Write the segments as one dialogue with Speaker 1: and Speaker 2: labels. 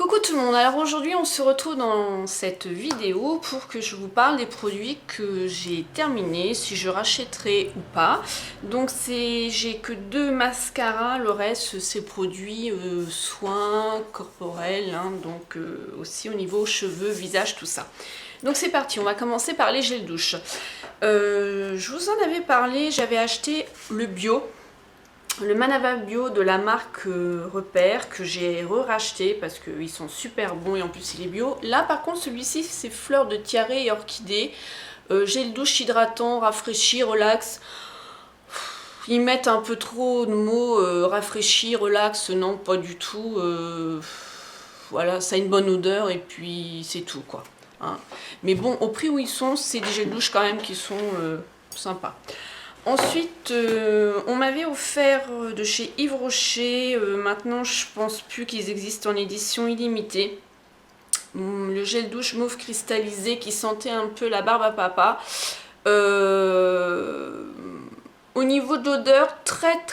Speaker 1: Coucou tout le monde, alors aujourd'hui on se retrouve dans cette vidéo pour que je vous parle des produits que j'ai terminés, si je rachèterai ou pas. Donc j'ai que 2 mascaras, le reste c'est produits soins corporels, hein, donc aussi au niveau cheveux, visage, tout ça. Donc c'est parti, on va commencer par les gels douche. Je vous en avais parlé, j'avais acheté le bio. Le Manava Bio de la marque Repère que j'ai re-racheté parce qu'ils sont super bons et en plus il est bio. Là par contre celui-ci c'est fleurs de tiare et orchidée. Gel douche hydratant, rafraîchi, relax. Ils mettent un peu trop de mots rafraîchi, relax, non pas du tout. Voilà, ça a une bonne odeur et puis c'est tout quoi. Hein. Mais bon, au prix où ils sont, c'est des gels douche quand même qui sont sympas. Ensuite, on m'avait offert de chez Yves Rocher, maintenant je pense plus qu'ils existent en édition illimitée, le gel douche mauve cristallisé qui sentait un peu la barbe à papa. Au niveau de l'odeur, très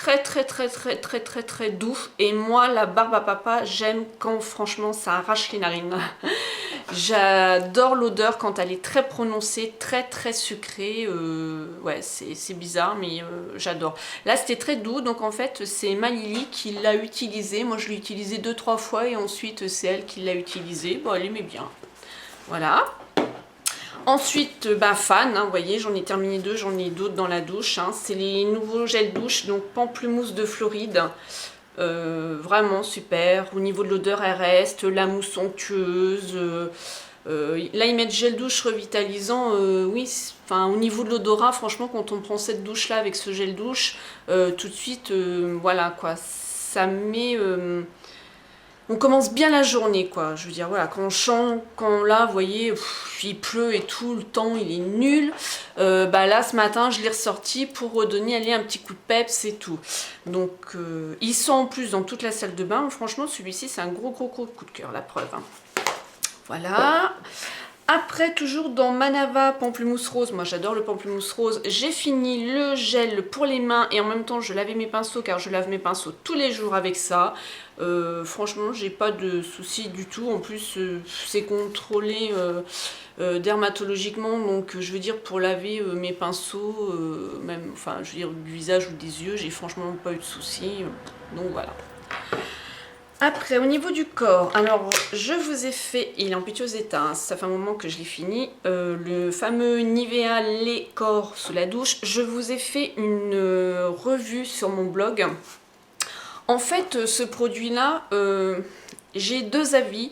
Speaker 1: doux. Et moi, la barbe à papa, j'aime quand franchement ça arrache les narines. J'adore l'odeur quand elle est très prononcée, très sucrée. Ouais, c'est bizarre, mais j'adore. Là, c'était très doux, donc en fait, c'est Malili qui l'a utilisé. Moi, je l'ai utilisé 2-3 fois et ensuite, c'est elle qui l'a utilisé. Bon, elle aimait bien. Voilà. Ensuite, fan, hein, vous voyez, j'en ai terminé 2, j'en ai d'autres dans la douche. Hein. C'est les nouveaux gels douche, donc pamplemousse de Floride. Vraiment super. Au niveau de l'odeur, elle reste. La mousse onctueuse. Là, ils mettent gel douche revitalisant. Oui, au niveau de l'odorat, franchement, quand on prend cette douche-là avec ce gel douche, tout de suite, voilà quoi. Ça met... on commence bien la journée quoi, je veux dire voilà, quand on chante, quand là vous voyez, il pleut et tout, le temps il est nul, là ce matin je l'ai ressorti pour redonner aller un petit coup de peps et tout. Donc il sent en plus dans toute la salle de bain, franchement celui-ci c'est un gros coup de cœur, la preuve. Hein. Voilà. Après, toujours dans Manava Pamplemousse Rose, moi j'adore le pamplemousse rose, j'ai fini le gel pour les mains et en même temps je lavais mes pinceaux car je lave mes pinceaux tous les jours avec ça. Franchement, j'ai pas de soucis du tout, en plus c'est contrôlé dermatologiquement, donc je veux dire pour laver mes pinceaux, même, enfin je veux dire du visage ou des yeux, j'ai franchement pas eu de soucis, donc voilà. Après, au niveau du corps, alors je vous ai fait, il est en piteux état, hein, ça fait un moment que je l'ai fini, le fameux Nivea lait corps sous la douche. Je vous ai fait une revue sur mon blog. En fait, ce produit-là, j'ai 2 avis.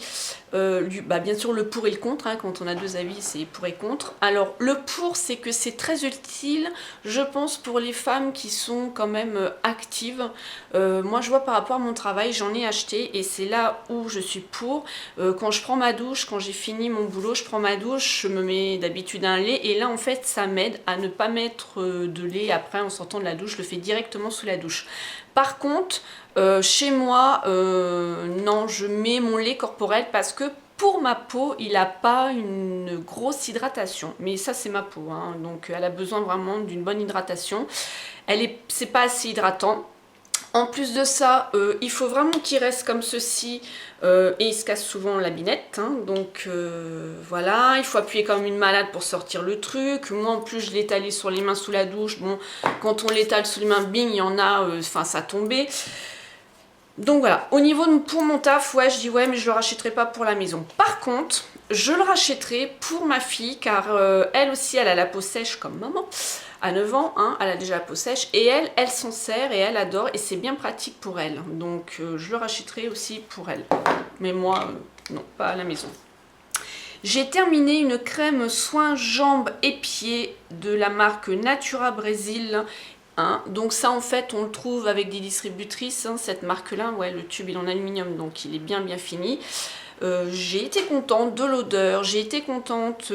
Speaker 1: Bien sûr, le pour et le contre. Hein, quand on a 2 avis, c'est pour et contre. Alors, le pour, c'est que c'est très utile, je pense, pour les femmes qui sont quand même actives. Moi, je vois par rapport à mon travail, j'en ai acheté et c'est là où je suis pour. Quand je prends ma douche, quand j'ai fini mon boulot, je prends ma douche, je me mets d'habitude un lait et là, en fait, ça m'aide à ne pas mettre de lait après en sortant de la douche. Je le fais directement sous la douche. Par contre, chez moi, non, je mets mon lait corporel parce que pour ma peau, il n'a pas une grosse hydratation. Mais ça, c'est ma peau, hein, donc elle a besoin vraiment d'une bonne hydratation. C'est pas assez hydratant. En plus de ça, il faut vraiment qu'il reste comme ceci et il se casse souvent la binette. Hein, donc voilà, il faut appuyer comme une malade pour sortir le truc. Moi en plus je l'ai étalé sur les mains sous la douche. Bon, quand on l'étale sous les mains, bing, il y en a, ça tombait. Donc voilà, au niveau pour mon taf, ouais, je dis ouais, mais je le rachèterai pas pour la maison. Par contre, je le rachèterai pour ma fille car elle aussi, elle a la peau sèche comme maman. À 9 ans, hein, elle a déjà la peau sèche et elle s'en sert et elle adore et c'est bien pratique pour elle. Donc je le rachèterai aussi pour elle. Mais moi, non, pas à la maison. J'ai terminé une crème soin jambes et pieds de la marque Natura Brésil. Hein. Donc ça en fait on le trouve avec des distributrices, hein, cette marque là, ouais, le tube il est en aluminium donc il est bien fini. J'ai été contente de l'odeur, j'ai été contente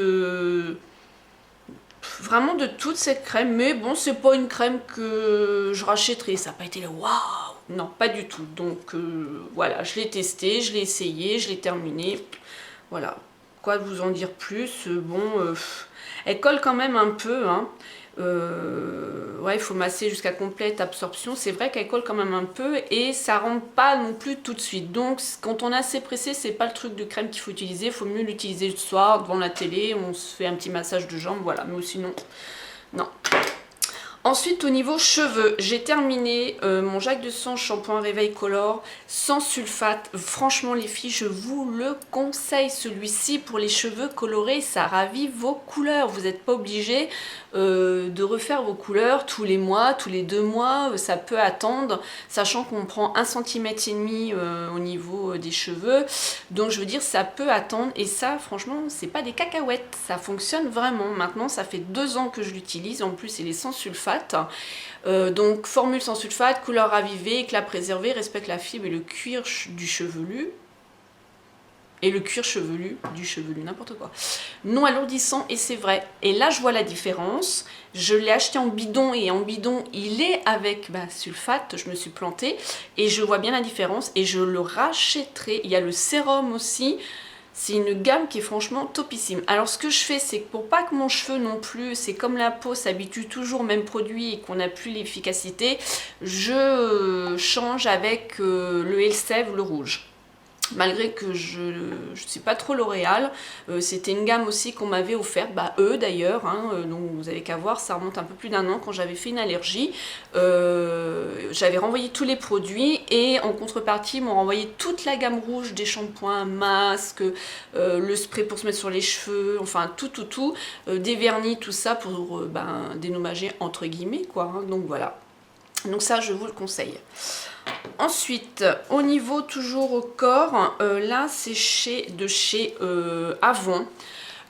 Speaker 1: vraiment de toute cette crème, mais bon c'est pas une crème que je rachèterai, ça n'a pas été le waouh, non pas du tout. Donc voilà, je l'ai testé, je l'ai essayé, je l'ai terminé, voilà, quoi vous en dire plus. Bon, elle colle quand même un peu, hein. Ouais, il faut masser jusqu'à complète absorption. C'est vrai qu'elle colle quand même un peu et ça rentre pas non plus tout de suite. Donc quand on est assez pressé, c'est pas le truc de crème qu'il faut utiliser. Il faut mieux l'utiliser le soir devant la télé. On se fait un petit massage de jambes, voilà. Mais sinon, non. Ensuite, au niveau cheveux, j'ai terminé mon Jacques de Sange shampoing Réveil Color sans sulfate. Franchement, les filles, je vous le conseille. Celui-ci, pour les cheveux colorés, ça ravive vos couleurs. Vous n'êtes pas obligé de refaire vos couleurs tous les mois, tous les 2 mois. Ça peut attendre, sachant qu'on prend 1,5 cm au niveau des cheveux. Donc, je veux dire, ça peut attendre. Et ça, franchement, c'est pas des cacahuètes. Ça fonctionne vraiment. Maintenant, ça fait 2 ans que je l'utilise. En plus, il est sans sulfate. Donc formule sans sulfate, couleur ravivée, éclat préservé, respecte la fibre et le cuir du chevelu. Et le cuir chevelu du chevelu, n'importe quoi. Non alourdissant, et c'est vrai. Et là, je vois la différence. Je l'ai acheté en bidon, et en bidon, il est avec sulfate. Je me suis plantée, et je vois bien la différence. Et je le rachèterai. Il y a le sérum aussi. C'est une gamme qui est franchement topissime. Alors ce que je fais, c'est que pour pas que mon cheveu non plus, c'est comme la peau s'habitue toujours au même produit et qu'on n'a plus l'efficacité, je change avec le Elseve, le rouge. Malgré que je ne suis pas trop L'Oréal, c'était une gamme aussi qu'on m'avait offerte, eux d'ailleurs, donc vous avez qu'à voir, ça remonte un peu plus d'1 an quand j'avais fait une allergie. J'avais renvoyé tous les produits et en contrepartie, ils m'ont renvoyé toute la gamme rouge des shampoings, masques, le spray pour se mettre sur les cheveux, enfin tout, des vernis, tout ça pour dénommager entre guillemets, quoi. Donc voilà. Donc ça, je vous le conseille. Ensuite, au niveau toujours au corps, là c'est chez Avon.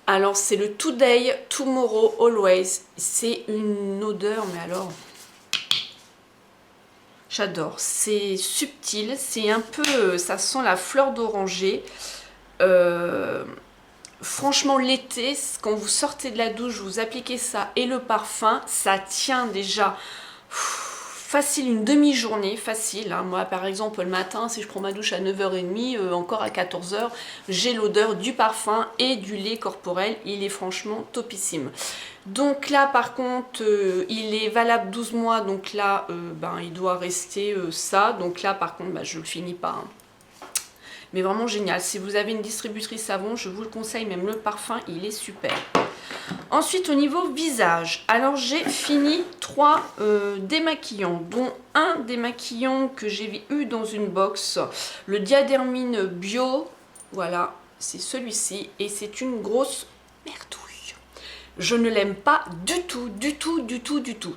Speaker 1: Alors c'est le Today, Tomorrow, Always. C'est une odeur, mais alors, j'adore. C'est subtil, c'est un peu, ça sent la fleur d'oranger. Franchement, l'été, quand vous sortez de la douche, vous appliquez ça et le parfum, ça tient déjà facile une demi-journée, facile. Moi, par exemple, le matin, si je prends ma douche à 9h30, encore à 14h, j'ai l'odeur du parfum et du lait corporel. Il est franchement topissime. Donc là, par contre, il est valable 12 mois. Donc là, il doit rester ça. Donc là, par contre, je le finis pas. Mais vraiment génial. Si vous avez une distributrice savon, je vous le conseille. Même le parfum, il est super. Ensuite, au niveau visage, alors j'ai fini 3 démaquillants, dont un démaquillant que j'ai eu dans une box, le Diadermine Bio, voilà, c'est celui-ci, et c'est une grosse merdouille. Je ne l'aime pas du tout.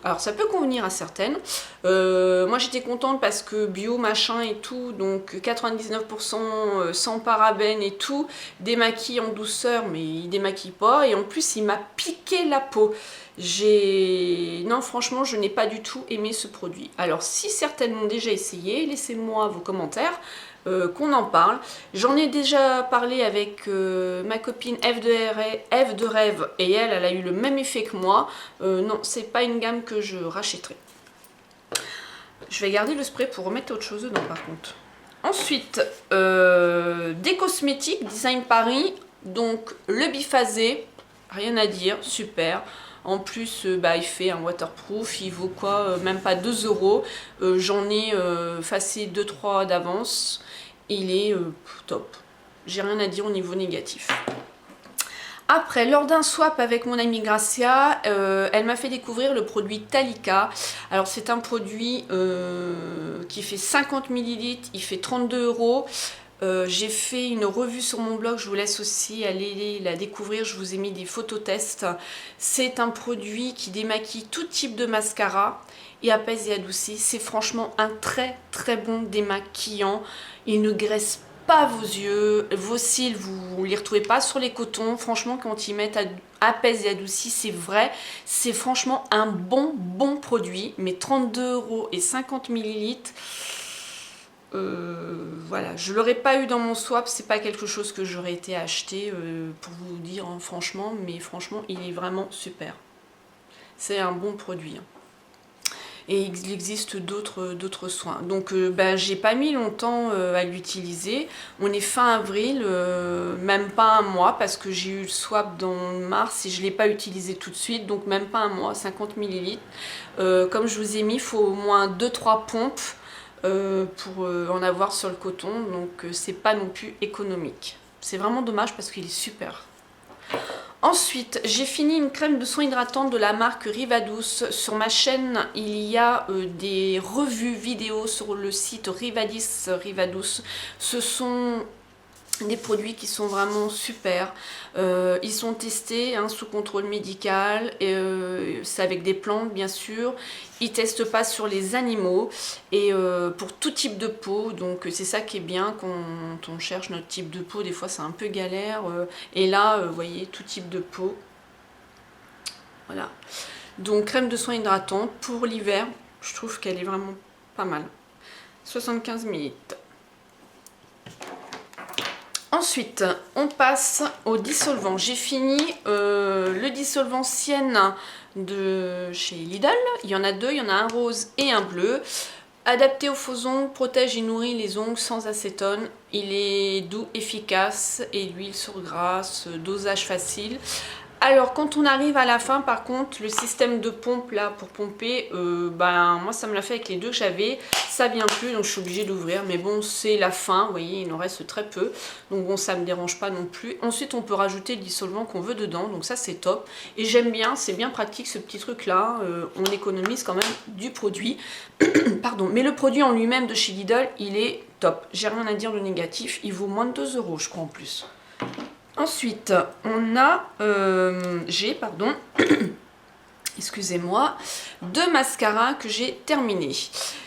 Speaker 1: Alors ça peut convenir à certaines. Moi j'étais contente parce que bio machin et tout, donc 99% sans parabènes et tout, démaquille en douceur mais il démaquille pas et en plus il m'a piqué la peau. Non, franchement je n'ai pas du tout aimé ce produit. Alors si certaines l'ont déjà essayé, laissez-moi vos commentaires. Qu'on en parle. J'en ai déjà parlé avec ma copine F de Rêve et elle a eu le même effet que moi. Non, c'est pas une gamme que je rachèterai. Je vais garder le spray pour remettre autre chose dedans par contre. Ensuite, des cosmétiques Design Paris, donc le biphasé, rien à dire, super. En plus, il fait un waterproof, il vaut quoi, même pas 2 €. J'en ai effacé 2-3 d'avance. Il est top. J'ai rien à dire au niveau négatif. Après, lors d'un swap avec mon amie Gracia, elle m'a fait découvrir le produit Talika. Alors c'est un produit qui fait 50 ml, il fait 32 €. J'ai fait une revue sur mon blog, je vous laisse aussi aller la découvrir, je vous ai mis des phototests. C'est un produit qui démaquille tout type de mascara et apaise et adoucit. C'est franchement un très bon démaquillant. Il ne graisse pas vos yeux, vos cils, vous ne les retrouvez pas sur les cotons. Franchement, quand ils mettent apaise et adoucit, c'est vrai. C'est franchement un bon produit, mais 32 € et 50 ml. Voilà, je l'aurais pas eu dans mon swap, c'est pas quelque chose que j'aurais été acheter pour vous dire franchement, mais franchement il est vraiment super. C'est un bon produit. et il existe d'autres soins. Donc ben, j'ai pas mis longtemps à l'utiliser. On est fin avril, même pas un mois, parce que j'ai eu le swap dans mars et je l'ai pas utilisé tout de suite, donc même pas un mois, 50 ml. Comme je vous ai mis, il faut au moins 2-3 pompes pour en avoir sur le coton, donc c'est pas non plus économique. C'est vraiment dommage parce qu'il est super. Ensuite, j'ai fini une crème de soin hydratante de la marque Rivadouce. Sur ma chaîne, il y a des revues vidéo sur le site Rivadis Rivadouce. Ce sont des produits qui sont vraiment super. Ils sont testés sous contrôle médical, c'est avec des plantes bien sûr. Ils testent pas sur les animaux et pour tout type de peau, donc c'est ça qui est bien quand on cherche notre type de peau. Des fois c'est un peu galère et là vous voyez, tout type de peau. Voilà, donc crème de soin hydratante pour l'hiver, je trouve qu'elle est vraiment pas mal. 75 ml. Ensuite, on passe au dissolvant. J'ai fini le dissolvant Sienne de chez Lidl. Il y en a deux, il y en a un rose et un bleu. Adapté aux faux ongles, protège et nourrit les ongles sans acétone. Il est doux, efficace et l'huile sur grasse, dosage facile. Alors quand on arrive à la fin, par contre, le système de pompe là pour pomper, ben moi ça me l'a fait avec les deux que j'avais, ça vient plus, donc je suis obligée d'ouvrir, mais bon c'est la fin, vous voyez, il en reste très peu, donc bon ça me dérange pas non plus. Ensuite on peut rajouter le dissolvant qu'on veut dedans, donc ça c'est top, et j'aime bien, c'est bien pratique ce petit truc là, on économise quand même du produit, pardon, mais le produit en lui-même de chez Lidl, il est top, j'ai rien à dire de négatif, il vaut moins de 2 € je crois en plus. Ensuite, on a, excusez-moi, deux mascaras que j'ai terminés.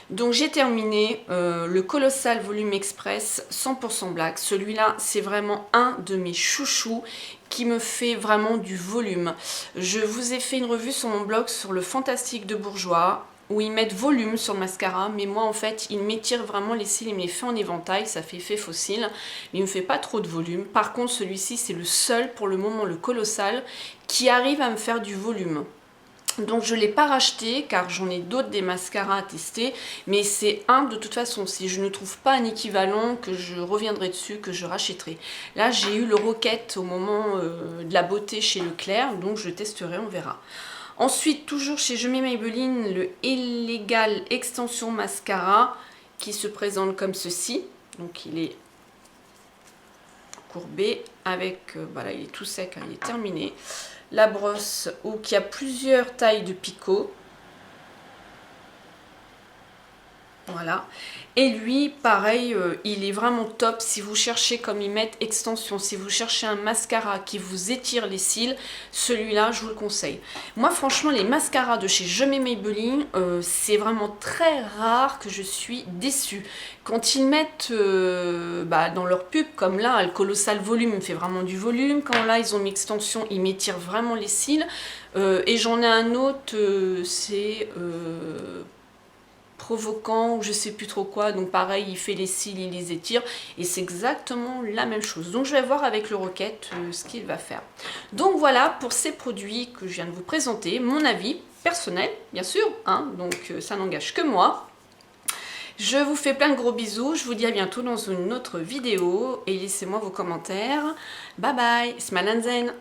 Speaker 1: Donc j'ai terminé le Colossal Volume Express 100% Black. Celui-là, c'est vraiment un de mes chouchous qui me fait vraiment du volume. Je vous ai fait une revue sur mon blog sur le Fantastique de Bourjois, où ils mettent volume sur le mascara, mais moi en fait il m'étire vraiment les cils, il me les fait en éventail, ça fait effet faux cils, mais il me fait pas trop de volume. Par contre celui-ci c'est le seul pour le moment, le Colossal, qui arrive à me faire du volume. Donc je ne l'ai pas racheté car j'en ai d'autres des mascaras à tester, mais c'est un de toute façon, si je ne trouve pas un équivalent, que je reviendrai dessus, que je rachèterai. Là j'ai eu le Rocket au moment de la beauté chez Leclerc, donc je testerai, on verra. Ensuite, toujours chez Je mets Maybelline, le Illegal Extension Mascara qui se présente comme ceci. Donc il est courbé avec, voilà, il est tout sec, il est terminé. La brosse qui a plusieurs tailles de picot. Voilà. Et lui, pareil, il est vraiment top si vous cherchez, comme ils mettent, extension. Si vous cherchez un mascara qui vous étire les cils, celui-là, je vous le conseille. Moi, franchement, les mascaras de chez Je mets Maybelline, c'est vraiment très rare que je suis déçue. Quand ils mettent dans leur pub, comme là, le Colossal Volume me fait vraiment du volume. Quand là, ils ont mis extension, ils m'étirent vraiment les cils. Et j'en ai un autre, c'est... provoquant ou je sais plus trop quoi, donc pareil il fait les cils, il les étire et c'est exactement la même chose. Donc je vais voir avec le Rocket ce qu'il va faire. Donc voilà pour ces produits que je viens de vous présenter, mon avis personnel bien sûr, donc ça n'engage que moi. Je vous fais plein de gros bisous, je vous dis à bientôt dans une autre vidéo et laissez-moi vos commentaires. Bye bye, Smile and Zen.